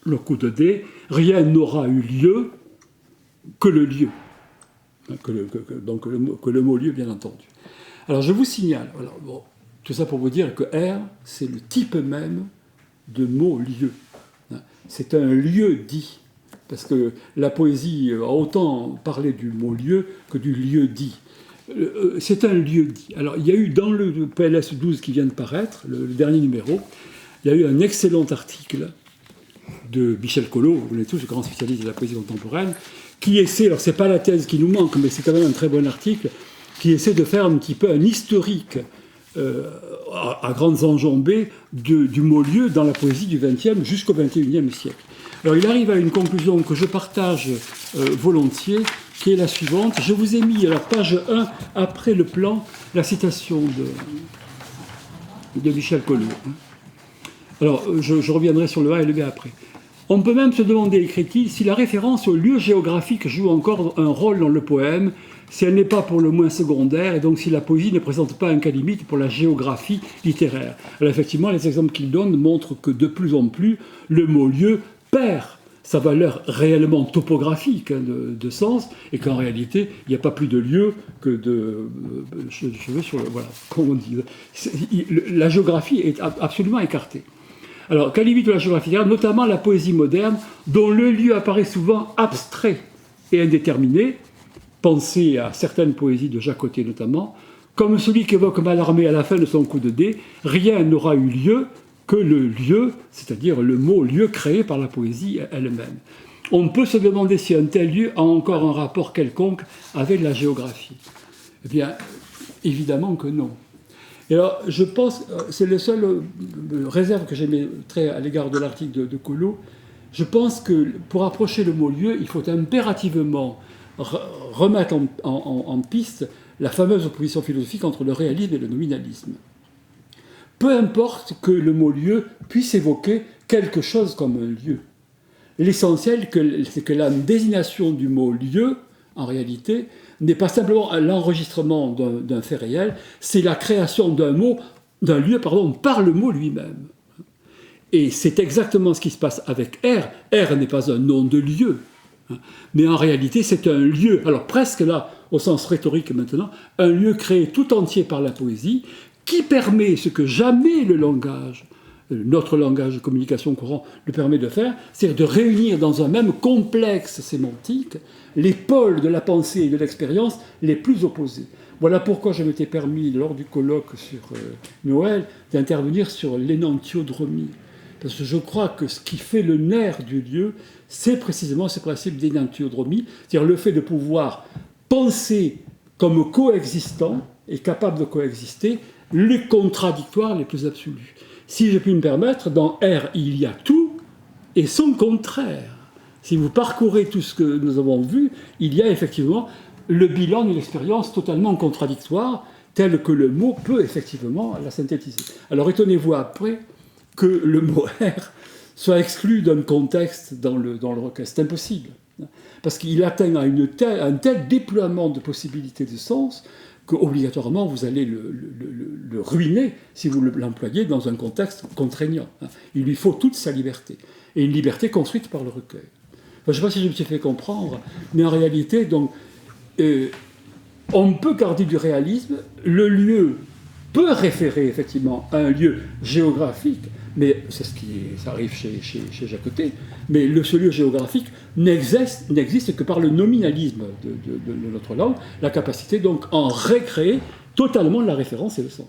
le coup de dé, rien n'aura eu lieu que le lieu. Donc que le mot lieu, bien entendu. Alors je vous signale, alors, bon, tout ça pour vous dire que R, c'est le type même de mot lieu. C'est un lieu dit. Parce que la poésie a autant parlé du mot lieu que du lieu dit. C'est un lieu dit. Alors, il y a eu dans le PLS 12 qui vient de paraître, le dernier numéro, il y a eu un excellent article de Michel Collot, vous connaissez tous, le grand spécialiste de la poésie contemporaine, qui essaie, alors c'est pas la thèse qui nous manque, mais c'est quand même un très bon article, qui essaie de faire un petit peu un historique à grandes enjambées du mot-lieu dans la poésie du XXe jusqu'au XXIe siècle. Alors il arrive à une conclusion que je partage volontiers, qui est la suivante. Je vous ai mis à la page 1, après le plan, la citation de Michel Collot. Alors je reviendrai sur le A et le B après. On peut même se demander, écrit-il, si la référence au lieu géographique joue encore un rôle dans le poème, si elle n'est pas pour le moins secondaire, et donc si la poésie ne présente pas un cas limite pour la géographie littéraire. Alors effectivement, les exemples qu'il donne montrent que de plus en plus, le mot lieu perd sa valeur réellement topographique de sens, et qu'en réalité, il n'y a pas plus de lieu que de cheveux sur le... Voilà, comme on dit. La géographie est absolument écartée. Alors, qu'à limite de la géographie littéraire, notamment la poésie moderne, dont le lieu apparaît souvent abstrait et indéterminé, pensez à certaines poésies de Jacques Côté notamment, comme celui qu'évoque Mallarmé à la fin de son coup de dé, rien n'aura eu lieu que le lieu, c'est-à-dire le mot lieu créé par la poésie elle-même. On peut se demander si un tel lieu a encore un rapport quelconque avec la géographie. Eh bien, évidemment que non. Et alors, je pense, c'est le seul réserve que j'émettrais à l'égard de l'article de Collot, je pense que pour approcher le mot lieu, il faut impérativement remettre en piste la fameuse opposition philosophique entre le réalisme et le nominalisme. Peu importe que le mot lieu puisse évoquer quelque chose comme un lieu. L'essentiel, c'est que la désignation du mot lieu, en réalité, n'est pas simplement l'enregistrement d'un fait réel, c'est la création d'un lieu par le mot lui-même. Et c'est exactement ce qui se passe avec R. R n'est pas un nom de lieu, mais en réalité c'est un lieu, alors presque là, au sens rhétorique maintenant, un lieu créé tout entier par la poésie, qui permet ce que jamais le langage, notre langage de communication courant le permet de faire, c'est de réunir dans un même complexe sémantique les pôles de la pensée et de l'expérience les plus opposés. Voilà pourquoi je m'étais permis, lors du colloque sur Noël, d'intervenir sur l'énantiodromie. Parce que je crois que ce qui fait le nerf du lieu, c'est précisément ce principe d'énantiodromie, c'est-à-dire le fait de pouvoir penser comme coexistant et capable de coexister les contradictoires les plus absolus. Si je puis me permettre, dans R, il y a tout et son contraire. Si vous parcourez tout ce que nous avons vu, il y a effectivement le bilan d'une expérience totalement contradictoire, tel que le mot peut effectivement la synthétiser. Alors étonnez-vous après que le mot R soit exclu d'un contexte dans le recueil. C'est impossible, parce qu'il atteint à un tel déploiement de possibilités de sens qu'obligatoirement vous allez le ruiner si vous l'employez dans un contexte contraignant. Il lui faut toute sa liberté, et une liberté construite par le recueil. Enfin, je ne sais pas si je me suis fait comprendre, mais en réalité, donc, on peut garder du réalisme, le lieu peut référer effectivement à un lieu géographique, mais c'est ça arrive chez Jacques Côté, mais ce lieu géographique n'existe que par le nominalisme de notre langue, la capacité donc en recréer totalement la référence et le sens.